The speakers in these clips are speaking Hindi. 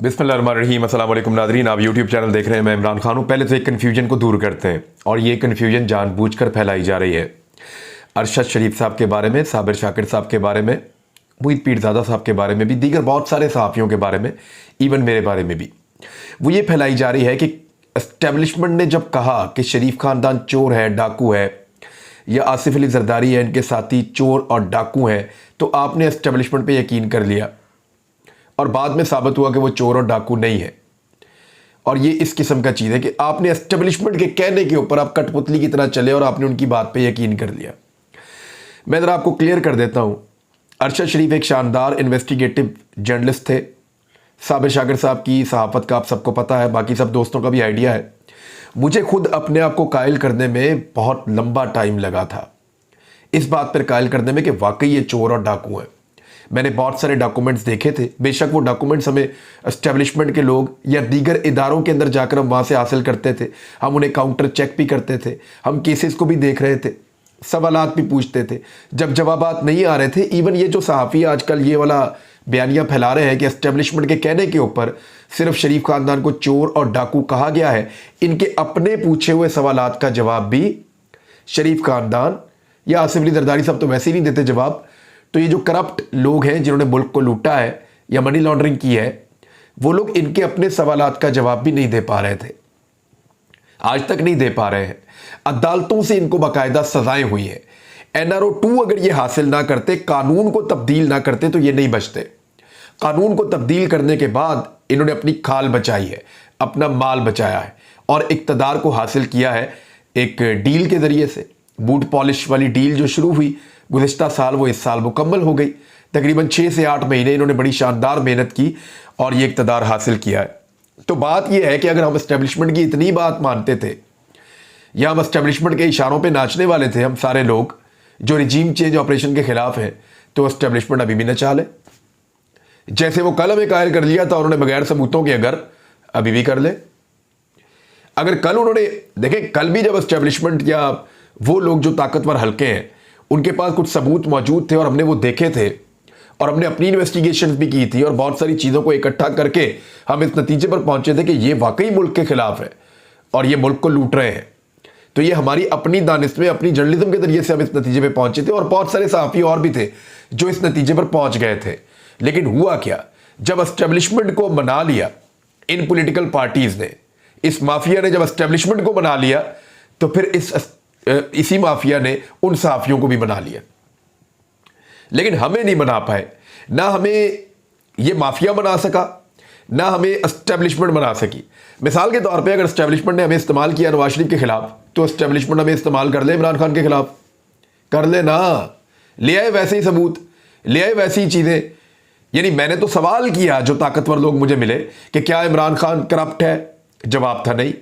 बिस्मिल्लाहिर्रहमानिर्रहीम। अस्सलाम वालेकुम नाज़रीन, आप यूट्यूब चैनल देख रहे हैं। मैं इमरान खान हूँ। पहले तो एक कन्फ्यूजन को दूर करते हैं, और ये कन्फ्यूजन जानबूझकर फैलाई जा रही है अरशद शरीफ साहब के बारे में, साबिर शाकिर साहब के बारे में, मुईद पीरज़ादा साहब के बारे में भी, दीगर बहुत सारे सहाफ़ियों के बारे में, इवन मेरे बारे में भी। वो ये फैलाई जा रही है कि एस्टेब्लिशमेंट ने जब कहा कि शरीफ खानदान चोर है, डाकू है, या आसिफ अली जरदारी है, इनके साथी चोर और डाकू हैं, तो आपने एस्टेब्लिशमेंट पे यकीन कर लिया, और बाद में साबित हुआ कि वो चोर और डाकू नहीं है। और ये इस किस्म का चीज़ है कि आपने एस्टेब्लिशमेंट के कहने के ऊपर आप कठपुतली की तरह चले और आपने उनकी बात पे यकीन कर लिया। मैं ज़रा आपको क्लियर कर देता हूँ। अरशद शरीफ एक शानदार इन्वेस्टिगेटिव जर्नलिस्ट थे। साबिर शाकिर साहब की सहाफ़त का आप सबको पता है, बाकी सब दोस्तों का भी आइडिया है। मुझे खुद अपने आप को कायल करने में बहुत लंबा टाइम लगा था, इस बात पर कायल करने में कि वाकई ये चोर और डाकू हैं। मैंने बहुत सारे डॉक्यूमेंट्स देखे थे, बेशक वो डॉक्यूमेंट्स हमें एस्टेब्लिशमेंट के लोग या दीगर इदारों के अंदर जाकर हम वहाँ से हासिल करते थे, हम उन्हें काउंटर चेक भी करते थे, हम केसेस को भी देख रहे थे, सवालात भी पूछते थे। जब जवाबात नहीं आ रहे थे, इवन ये जो सहाफ़ी आजकल ये वाला बयानियाँ फैला रहे हैं कि एस्टेब्लिशमेंट के कहने के ऊपर सिर्फ शरीफ खानदान को चोर और डाकू कहा गया है, इनके अपने पूछे हुए सवालात का जवाब भी शरीफ खानदान या आसिफ अली जरदारी साहब तो वैसे ही नहीं देते जवाब। तो ये जो करप्ट लोग हैं जिन्होंने मुल्क को लूटा है या मनी लॉन्ड्रिंग की है, वो लोग इनके अपने सवालात का जवाब भी नहीं दे पा रहे थे, आज तक नहीं दे पा रहे हैं। अदालतों से इनको बाकायदा सजाएं हुई हैं। NRO 2 अगर ये हासिल ना करते, कानून को तब्दील ना करते, तो ये नहीं बचते। कानून को तब्दील करने के बाद इन्होंने अपनी खाल बचाई है, अपना माल बचाया है, और इक़्तिदार को हासिल किया है एक डील के ज़रिए से। बूट पॉलिश वाली डील जो शुरू हुई गुज़िश्ता साल, वो इस साल मुकम्मल हो गई। तकरीबन 6 से 8 महीने इन्होंने बड़ी शानदार मेहनत की और ये इक़्तिदार हासिल किया है। तो बात यह है कि अगर हम एस्टेब्लिशमेंट की इतनी बात मानते थे, या हम एस्टेब्लिशमेंट के इशारों पे नाचने वाले थे, हम सारे लोग जो रिजीम चेंज ऑपरेशन के खिलाफ हैं, तो एस्टेब्लिशमेंट अभी भी नचा ले। जैसे वो कल हमें कायल कर लिया था उन्होंने बगैर सबूतों के, अगर अभी भी कर ले। अगर कल उन्होंने देखें, कल भी जब एस्टेब्लिशमेंट या वो लोग जो ताकतवर हल्के हैं उनके पास कुछ सबूत मौजूद थे और हमने वो देखे थे और हमने अपनी इन्वेस्टिगेशन भी की थी और बहुत सारी चीज़ों को इकट्ठा करके हम इस नतीजे पर पहुंचे थे कि ये वाकई मुल्क के खिलाफ है और ये मुल्क को लूट रहे हैं। तो ये हमारी अपनी दानिश में, अपनी जर्नलिज्म के जरिए से हम इस नतीजे पर पहुंचे थे, और बहुत सारे सहाफ़ी और भी थे जो इस नतीजे पर पहुंच गए थे। लेकिन हुआ क्या, जब एस्टेब्लिशमेंट को मना लिया इन पोलिटिकल पार्टीज़ ने, इस माफिया ने जब एस्टेब्लिशमेंट को मना लिया, तो फिर इसी माफिया ने उन सहाफ़ियों को भी बना लिया। लेकिन हमें नहीं बना पाए, ना हमें ये माफिया बना सका, ना हमें एस्टेब्लिशमेंट बना सकी। मिसाल के तौर पे अगर एस्टेब्लिशमेंट ने हमें इस्तेमाल किया नवाज शरीफ के खिलाफ, तो एस्टेब्लिशमेंट हमें इस्तेमाल कर ले इमरान खान के खिलाफ, कर ले ना, ले आए वैसे ही सबूत, ले आए वैसी ही चीज़ें। यानी मैंने तो सवाल किया, जो ताकतवर लोग मुझे मिले, कि क्या इमरान खान करप्ट है? जवाब था नहीं।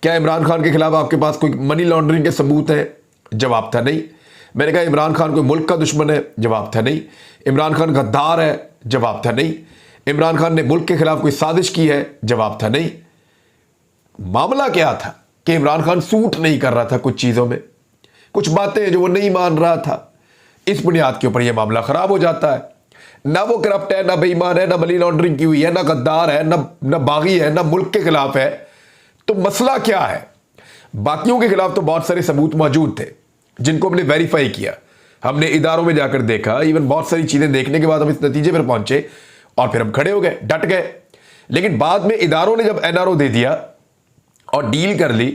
क्या इमरान खान के खिलाफ आपके पास कोई मनी लॉन्ड्रिंग के सबूत हैं? जवाब था नहीं। मैंने कहा इमरान खान कोई मुल्क का दुश्मन है? जवाब था नहीं। इमरान खान गद्दार है? जवाब था नहीं। इमरान खान ने मुल्क के खिलाफ कोई साजिश की है? जवाब था नहीं। मामला क्या था कि इमरान खान सूट नहीं कर रहा था कुछ चीज़ों में, कुछ बातें जो वो नहीं मान रहा था। इस बुनियाद के ऊपर यह मामला खराब हो जाता है। ना वो करप्ट है, ना बेईमान है, ना मनी लॉन्ड्रिंग की हुई है, ना गद्दार है, ना बागी है, ना मुल्क के खिलाफ है। तो मसला क्या है? बाकियों के खिलाफ तो बहुत सारे सबूत मौजूद थे जिनको हमने वेरीफाई किया, हमने इदारों में जाकर देखा, इवन बहुत सारी चीज़ें देखने के बाद हम इस नतीजे पर पहुंचे और फिर हम खड़े हो गए, डट गए। लेकिन बाद में इदारों ने जब NRO दे दिया और डील कर ली,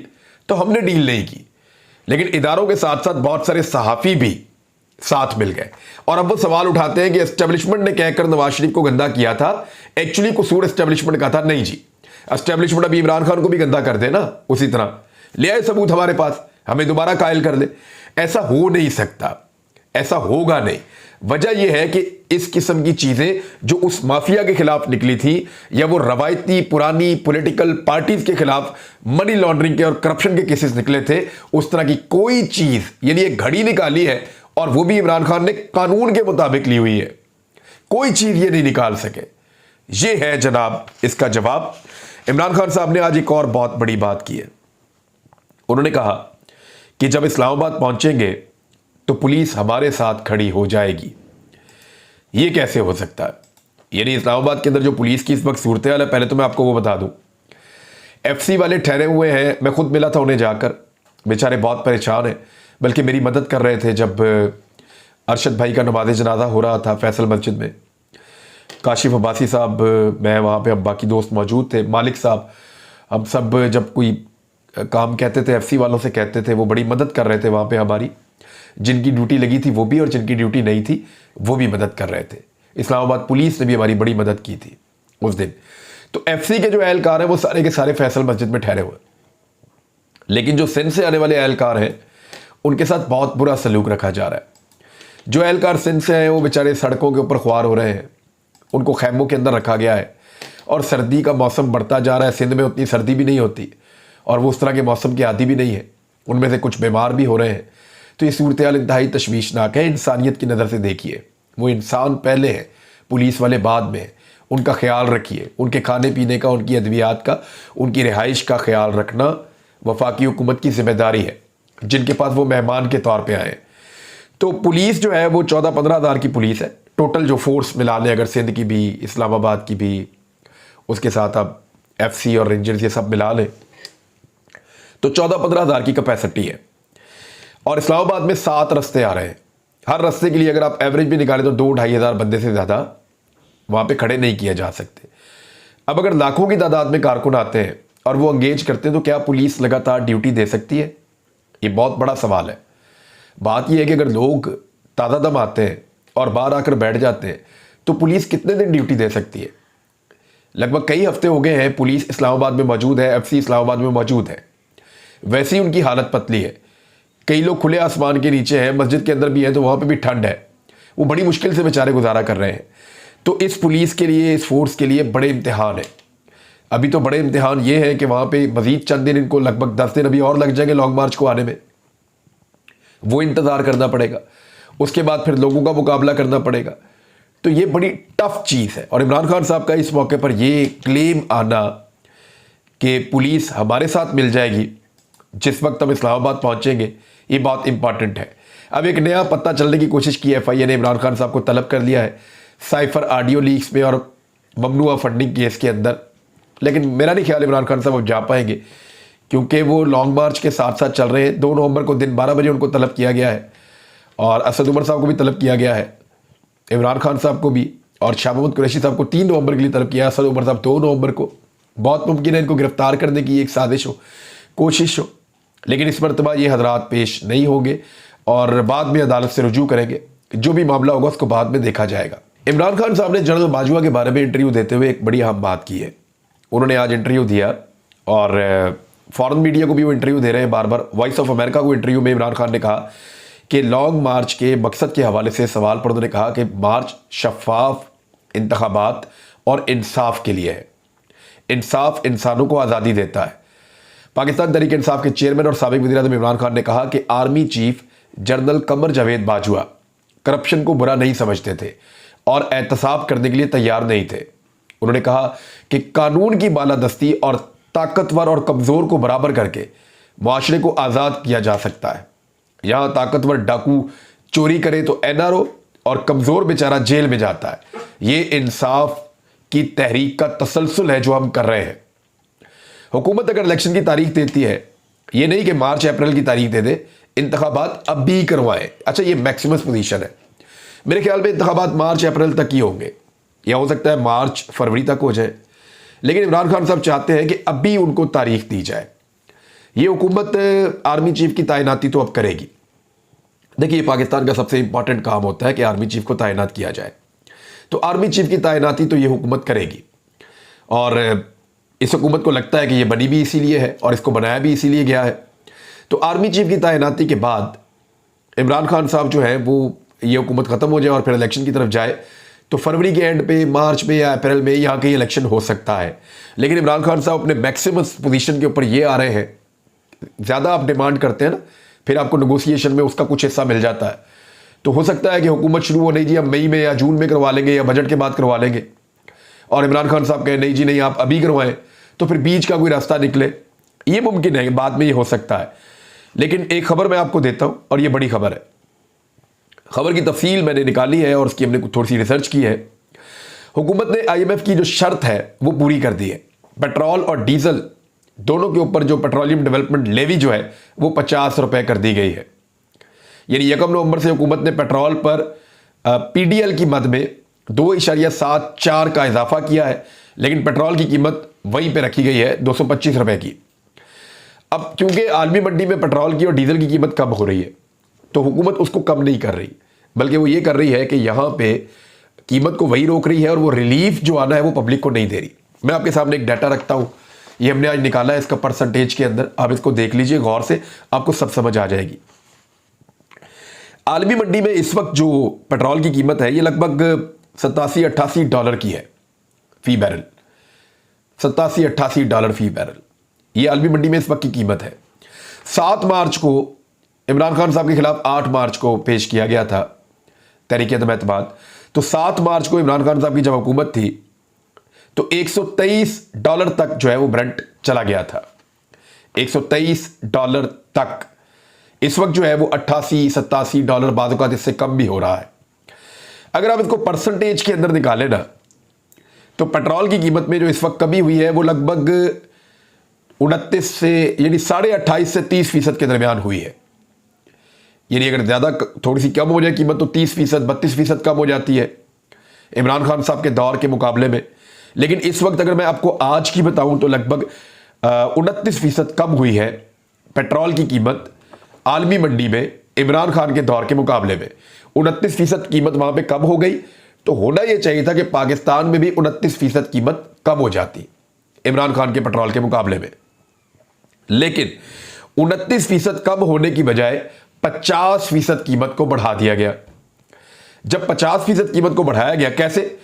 तो हमने डील नहीं की। लेकिन इदारों के साथ साथ बहुत सारे सहाफ़ी भी साथ मिल गए, और अब वो सवाल उठाते हैं कि एस्टेब्लिशमेंट ने कहकर नवाज शरीफ को गंदा किया था, एक्चुअली कसूर एस्टेब्लिशमेंट का था। नहीं जी, एस्टेब्लिशमेंट अभी इमरान खान को भी गंदा कर दे ना, उसी तरह ले आए सबूत हमारे पास, हमें दोबारा कायल कर दे। ऐसा हो नहीं सकता, ऐसा होगा नहीं। वजह यह है कि इस किस्म की चीजें जो उस माफिया के खिलाफ निकली थी, या वो रवायती पुरानी पॉलिटिकल पार्टीज के खिलाफ मनी लॉन्ड्रिंग के और करप्शन के केसेस निकले थे, उस तरह की कोई चीज, यानी एक घड़ी निकाली है और वो भी इमरान खान ने कानून के मुताबिक ली हुई है, कोई चीज ये नहीं निकाल सके। ये है जनाब इसका जवाब। इमरान खान साहब ने आज एक और बहुत बड़ी बात की है। उन्होंने कहा कि जब इस्लामाबाद पहुंचेंगे तो पुलिस हमारे साथ खड़ी हो जाएगी। ये कैसे हो सकता है? यानी इस्लामाबाद के अंदर जो पुलिस की इस वक्त सूरत हाल है, पहले तो मैं आपको वो बता दूं, FC वाले ठहरे हुए हैं। मैं खुद मिला था उन्हें जाकर, बेचारे बहुत परेशान हैं, बल्कि मेरी मदद कर रहे थे जब अरशद भाई का नमाज जनाजा हो रहा था फैसल मस्जिद में। काशिफ अब्बासी साहब, मैं वहाँ पे, अब बाकी दोस्त मौजूद थे, मालिक साहब, हम सब जब कोई काम कहते थे FC वालों से कहते थे, वो बड़ी मदद कर रहे थे वहाँ पे हमारी। जिनकी ड्यूटी लगी थी वो भी, और जिनकी ड्यूटी नहीं थी वो भी मदद कर रहे थे। इस्लामाबाद पुलिस ने भी हमारी बड़ी मदद की थी उस दिन। तो FC के जो एहलकार हैं वो सारे के सारे फैसल मस्जिद में ठहरे हुए, लेकिन जो सिंध से आने वाले एहलकार हैं उनके साथ बहुत बुरा सलूक रखा जा रहा है। जो एहलकार सिंध से हैं वो बेचारे सड़कों के ऊपर ख्वार हो रहे हैं, उनको खैमों के अंदर रखा गया है, और सर्दी का मौसम बढ़ता जा रहा है। सिंध में उतनी सर्दी भी नहीं होती और वो उस तरह के मौसम के आदी भी नहीं है, उनमें से कुछ बीमार भी हो रहे हैं। तो ये सूरत हाल इंतहाई तशवीशनाक है। इंसानियत की नज़र से देखिए, वो इंसान पहले है, पुलिस वाले बाद में है। उनका ख्याल रखिए, उनके खाने पीने का, उनकी अद्वियात का, उनकी रिहाइश का ख्याल रखना वफाकी हुकूमत की जिम्मेदारी है, जिनके पास वो मेहमान के तौर पे आए। तो पुलिस जो है वो 14-15 हज़ार की पुलिस है टोटल, जो फोर्स मिला लें अगर सिंध की भी, इस्लामाबाद की भी, उसके साथ अब FC और रेंजर्स ये सब मिला लें तो 14-15 हज़ार की कैपेसिटी है। और इस्लामाबाद में 7 रस्ते आ रहे हैं। हर रस्ते के लिए अगर आप एवरेज भी निकालें तो 2-2.5 हज़ार बंदे से ज़्यादा वहाँ पे खड़े नहीं किए जा सकते। अब अगर लाखों की तादाद में कारकुन आते हैं और वो एंगेज करते हैं तो क्या पुलिस लगातार ड्यूटी दे सकती है? ये बहुत बड़ा सवाल है। बात यह है कि अगर लोग ताज़ा दम आते हैं और बाहर आकर बैठ जाते हैं तो पुलिस कितने दिन ड्यूटी दे सकती है? लगभग कई हफ्ते हो गए हैं पुलिस इस्लामाबाद में मौजूद है, FC इस्लामाबाद में मौजूद है, वैसे ही उनकी हालत पतली है। कई लोग खुले आसमान के नीचे हैं, मस्जिद के अंदर भी हैं तो वहाँ पे भी ठंड है, वो बड़ी मुश्किल से बेचारे गुजारा कर रहे हैं। तो इस पुलिस के लिए, इस फोर्स के लिए बड़े इम्तिहान है। अभी तो बड़े इम्तिहान ये है कि वहाँ पे मज़ीद चंद दिन, इनको लगभग 10 दिन अभी और लग जाएंगे लॉन्ग मार्च को आने में, वो इंतज़ार करना पड़ेगा। उसके बाद फिर लोगों का मुकाबला करना पड़ेगा। तो ये बड़ी टफ चीज़ है। और इमरान खान साहब का इस मौके पर ये क्लेम आना कि पुलिस हमारे साथ मिल जाएगी जिस वक्त हम इस्लामाबाद पहुंचेंगे, ये बहुत इंपॉर्टेंट है। अब एक नया पत्ता चलने की कोशिश की है, FIA ने इमरान खान साहब को तलब कर लिया है साइफर ऑडियो लीक्स में और ममनुआ फंडिंग केस के अंदर। लेकिन मेरा नहीं ख्याल इमरान खान साहब अब जा पाएंगे, क्योंकि वो लॉन्ग मार्च के साथ साथ चल रहे हैं। 2 नवंबर को दिन 12 बजे उनको तलब किया गया है, और असद उमर साहब को भी तलब किया गया है, इमरान खान साहब को भी, और शाह महमूद कुरैशी साहब को 3 नवंबर के लिए तलब किया है, असद उमर साहब 2 नवंबर को। बहुत मुमकिन है इनको गिरफ्तार करने की एक साजिश हो, कोशिश हो, लेकिन इस मरतबा ये हजरात पेश नहीं होंगे और बाद में अदालत से रुजू करेंगे। जो भी मामला होगा उसको बाद में देखा जाएगा। इमरान खान साहब ने जनरल बाजवा के बारे में इंटरव्यू देते हुए एक बड़ी अहम बात की है। उन्होंने आज इंटरव्यू दिया और फॉरेन मीडिया को भी वो इंटरव्यू दे रहे हैं बार बार। वॉइस ऑफ अमेरिका को इंटरव्यू में इमरान खान ने कहा कि लॉन्ग मार्च के मकसद के हवाले से सवाल पर उन्होंने कहा कि मार्च शफाफ, इंतखाबात और इंसाफ के लिए है। इंसाफ इंसानों को आज़ादी देता है। पाकिस्तान तहरीक इंसाफ के चेयरमैन और साबिक वज़ीर-ए-आज़म इमरान खान ने कहा कि army chief general Qamar Javed Bajwa corruption को बुरा नहीं समझते थे और एहतसाब करने के लिए तैयार नहीं थे। उन्होंने कहा कि कानून की बालादस्ती और ताकतवर और कमज़ोर को बराबर करके माशरे को आज़ाद किया जा सकता है। यहाँ ताकतवर डाकू चोरी करे तो NRO और कमज़ोर बेचारा जेल में जाता है। ये इंसाफ की तहरीक का तसलसल है जो हम कर रहे हैं। हुकूमत अगर इलेक्शन की तारीख देती है, ये नहीं कि मार्च अप्रैल की तारीख दे दे, इंतखाबात अब भी करवाए। अच्छा, ये मैक्सिमस पोजीशन है। मेरे ख्याल में इंतखाबात मार्च अप्रैल तक ही होंगे, या हो सकता है मार्च फरवरी तक हो जाए, लेकिन इमरान खान साहब चाहते हैं कि अब भी उनको तारीख दी जाए। ये हुकूमत आर्मी चीफ की तैनाती तो अब करेगी। देखिए, पाकिस्तान का सबसे इंपॉर्टेंट काम होता है कि आर्मी चीफ को तैनात किया जाए, तो आर्मी चीफ की तैनाती तो ये हुकूमत करेगी। और इस हुकूमत को लगता है कि ये बनी भी इसीलिए है और इसको बनाया भी इसीलिए गया है। तो आर्मी चीफ की तैनाती के बाद इमरान खान साहब जो है वो, ये हुकूमत ख़त्म हो जाए और फिर इलेक्शन की तरफ जाए, तो फरवरी के एंड पे, मार्च में या अप्रैल में यहाँ कहीं इलेक्शन हो सकता है। लेकिन इमरान खान साहब अपने मैक्सिमस पोजीशन के ऊपर ये आ रहे हैं। ज़्यादा आप डिमांड करते हैं ना, फिर आपको नेगोशिएशन में उसका कुछ हिस्सा मिल जाता है। तो हो सकता है कि हुकूमत शुरू हो, नहीं जी हम मई में या जून में करवा लेंगे या बजट के बाद करवा लेंगे, और इमरान खान साहब कहें नहीं जी नहीं आप अभी करवाएं, तो फिर बीच का कोई रास्ता निकले। ये मुमकिन है, बाद में ये हो सकता है। लेकिन एक खबर मैं आपको देता हूँ, और ये बड़ी खबर है। खबर की तफसील मैंने निकाली है और उसकी हमने थोड़ी सी रिसर्च की है। हुकूमत ने आईएमएफ की जो शर्त है वो पूरी कर दी है। पेट्रोल और डीजल दोनों के ऊपर जो पेट्रोलियम डेवलपमेंट लेवी जो है वो 50 रुपए कर दी गई है। यानी 1 नवंबर से हुकूमत ने पेट्रोल पर पीडीएल की मद में 2.74 का इजाफा किया है, लेकिन पेट्रोल की कीमत वहीं पे रखी गई है 225 रुपए की। अब क्योंकि आलमी मंडी में पेट्रोल की और डीजल की कीमत कम हो रही है, तो हुकूमत उसको कम नहीं कर रही, बल्कि वो ये कर रही है कि यहां पे कीमत को वही रोक रही है और वो रिलीफ जो आना है वो पब्लिक को नहीं दे रही। मैं आपके सामने एक डाटा रखता हूं, ये हमने आज निकाला है इसका परसेंटेज के अंदर, आप इसको देख लीजिए गौर से, आपको सब समझ आ जाएगी। आलमी मंडी में इस वक्त जो पेट्रोल की कीमत है ये लगभग 87-88 डॉलर की है फी बैरल। 87-88 डॉलर फी बैरल, ये आलमी मंडी में इस वक्त की कीमत है। 7 मार्च को इमरान खान साहब के खिलाफ 8 मार्च को पेश किया गया था तहरीक अदम एतमाद, तो 7 मार्च को इमरान खान साहब की जब हुकूमत थी तो 123 डॉलर तक जो है वो ब्रेंट चला गया था, 123 डॉलर तक। इस वक्त जो है वो 88-87 डॉलर, बाद औक़ात इससे कम भी हो रहा है। अगर आप इसको परसेंटेज के अंदर निकालें ना, तो पेट्रोल की कीमत में जो इस वक्त कमी हुई है वो लगभग 29 से यानी 28.5 से 30% के दरमियान हुई है। यानी अगर ज़्यादा थोड़ी सी कम हो जाए कीमत तो 30%, 32% कम हो जाती है इमरान खान साहब के दौर के मुकाबले में। लेकिन इस वक्त अगर मैं आपको आज की बताऊं तो लगभग 29% कम हुई है पेट्रोल की कीमत आलमी मंडी में इमरान खान के दौर के मुकाबले में। 29% कीमत वहां पे कम हो गई, तो होना यह चाहिए था कि पाकिस्तान में भी 29% कीमत कम हो जाती इमरान खान के पेट्रोल के मुकाबले में। लेकिन 29% कम होने की बजाय 50% कीमत को बढ़ा दिया गया। जब 50% कीमत को बढ़ाया गया, कैसे?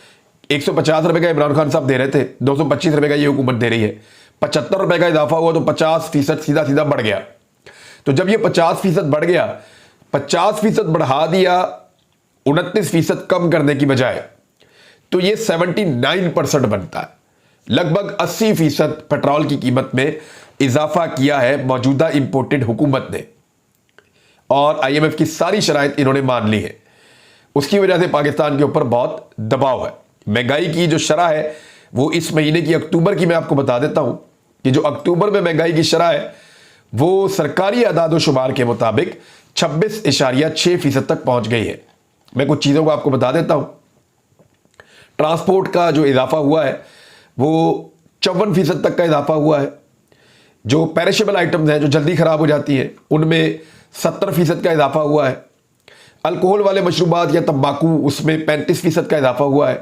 150 रुपए का इमरान खान साहब दे रहे थे, 225 रुपए का ये हुकूमत दे रही है, 75 रुपए का इजाफा हुआ तो 50% सीधा सीधा बढ़ गया। तो जब ये 50% बढ़ गया, 50% बढ़ा दिया 29% कम करने की बजाय, तो ये 79% बनता है। लगभग 80% पेट्रोल की कीमत में इजाफा किया है मौजूदा इंपोर्टेड हुकूमत ने, और आईएमएफ की सारी शराइत इन्होंने मान ली है। उसकी वजह से पाकिस्तान के ऊपर बहुत दबाव है। महंगाई की जो शरह है वो इस महीने की अक्टूबर की मैं आपको बता देता हूं कि जो अक्टूबर में महंगाई की शरह है वो सरकारी आदाद शुमार के मुताबिक 26.6% तक पहुंच गई है। मैं कुछ चीज़ों को आपको बता देता हूं। ट्रांसपोर्ट का जो इजाफा हुआ है वो 54% तक का इजाफा हुआ है। जो पेरिशेबल आइटम्स हैं, जो जल्दी खराब हो जाती हैं, उनमें 70% का इजाफा हुआ है। अल्कोहल वाले मशरूबात या तंबाकू, उसमें 35% का इजाफा हुआ है।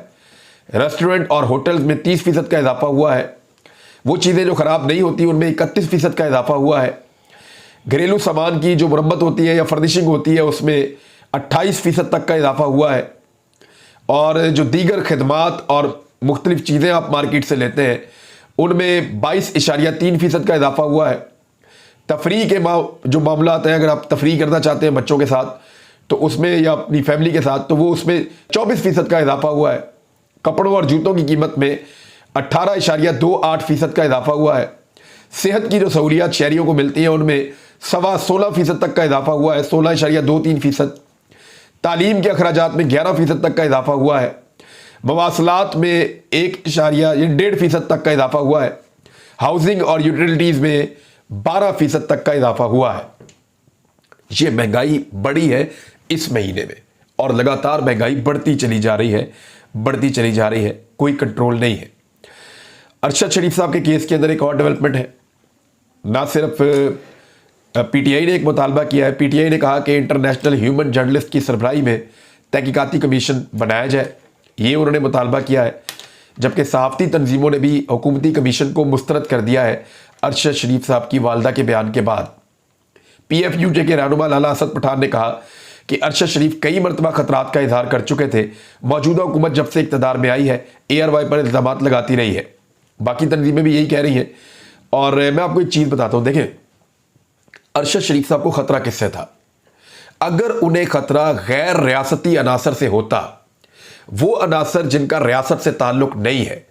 रेस्टोरेंट और होटल्स में 30% का इजाफा हुआ है। वो चीज़ें जो ख़राब नहीं होती उनमें 31% का इजाफा हुआ है। घरेलू सामान की जो मरम्मत होती है या फर्निशिंग होती है उसमें 28% तक का इजाफा हुआ है। और जो दीगर खिदमात और मुख्तलिफ चीज़ें आप मार्केट से लेते हैं उनमें 22.3% का इजाफा हुआ है। तफरीह के जो मामला हैं, अगर आप तफरीह करना चाहते हैं बच्चों के साथ तो उसमें, या अपनी फैमिली के साथ, तो वो उसमें 24% का इजाफा हुआ है। कपड़ों और जूतों की कीमत में 18.28% का इजाफा हुआ है। सेहत की जो सहूलियात शहरियों को मिलती हैं उनमें 16.25% तक का इजाफा हुआ है, 16.23%। तालीम के अखराजात में 11% तक का इजाफा हुआ है। मवासलात में 1.5% तक का इजाफा हुआ है। हाउसिंग और यूटिलिटीज़ में 12% तक का इजाफा हुआ है। ये महंगाई बढ़ी है इस महीने में, और लगातार महंगाई बढ़ती चली जा रही है, बढ़ती चली जा रही है, कोई कंट्रोल नहीं है। अरशद शरीफ साहब के केस के अंदर एक और डेवलपमेंट है। ना सिर्फ पीटीआई ने एक मुतालबा किया है, पीटीआई ने कहा कि इंटरनेशनल ह्यूमन जर्नलिस्ट की सरबराही में तहकीकाती कमीशन बनाया जाए, ये उन्होंने मुतालबा किया है। जबकि सहाफ़ती तंजीमों ने भी हुकूमती कमीशन को मुस्तरद कर दिया है अरशद शरीफ साहब की वालदा के बयान के बाद। पीएफयूजे के रहनुमा लाला असद पठान ने कहा कि अरशद शरीफ कई मरतबा खतरात का इजहार कर चुके थे। मौजूदा हुकूमत जब से इक़्तिदार में आई है ARY पर इल्ज़ामात लगाती रही है। बाकी तंजीमें भी यही कह रही हैं। और मैं आपको एक चीज़ बताता हूँ, देखें अरशद शरीफ साहब को ख़तरा किससे था? अगर उन्हें ख़तरा गैर रियासती अनासर से होता, वो अनासर जिनका रियासत से ताल्लुक़ नहीं है,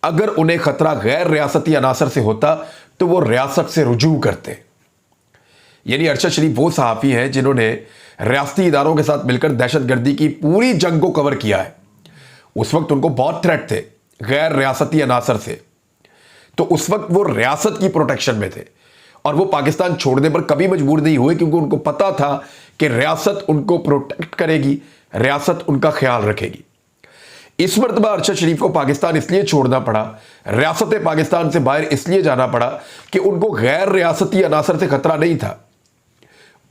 अगर उन्हें ख़तरा गैर रियासती अनासर से होता तो वो रियासत से रुजू करते। यानी अरशद शरीफ वो सहाफ़ी हैं जिन्होंने रियासती इदारों के साथ मिलकर दहशत गर्दी की पूरी जंग को कवर किया है। उस वक्त उनको बहुत थ्रेट थे गैर रियासती अनासर से, तो उस वक्त वो रियासत की प्रोटेक्शन में थे और वो पाकिस्तान छोड़ने पर कभी मजबूर नहीं हुए, क्योंकि उनको पता था कि रियासत उनको प्रोटेक्ट करेगी, रियासत उनका ख्याल रखेगी। इस मरतबा अरशद शरीफ को पाकिस्तान इसलिए छोड़ना पड़ा, रियासत पाकिस्तान से बाहर इसलिए जाना पड़ा कि उनको गैर रियासती अनासर से खतरा नहीं था,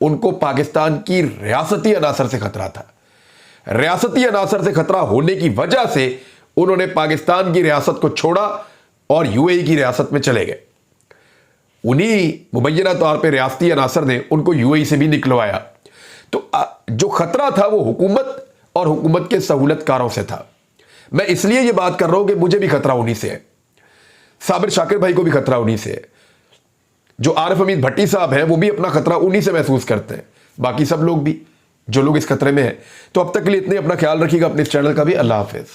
उनको पाकिस्तान की रियासती अनासर से खतरा था। रियासती अनासर से खतरा होने की वजह से उन्होंने पाकिस्तान की रियासत को छोड़ा और यूएई की रियासत में चले गए। उन्हीं मुबैना तौर पे रियासती अनासर ने उनको यूएई से भी निकलवाया। तो जो खतरा था वो हुकूमत और हुकूमत के सहूलतकारों से था। मैं इसलिए ये बात कर रहा हूं कि मुझे भी खतरा उन्हीं से है, साबिर शाकिर भाई को भी खतरा उन्हीं से है, जो आरिफ हमीद भट्टी साहब हैं वो भी अपना खतरा उन्हीं से महसूस करते हैं, बाकी सब लोग भी जो लोग इस खतरे में हैं। तो अब तक के लिए इतने, अपना ख्याल रखिएगा, अपने इस चैनल का भी। अल्लाह हाफिज।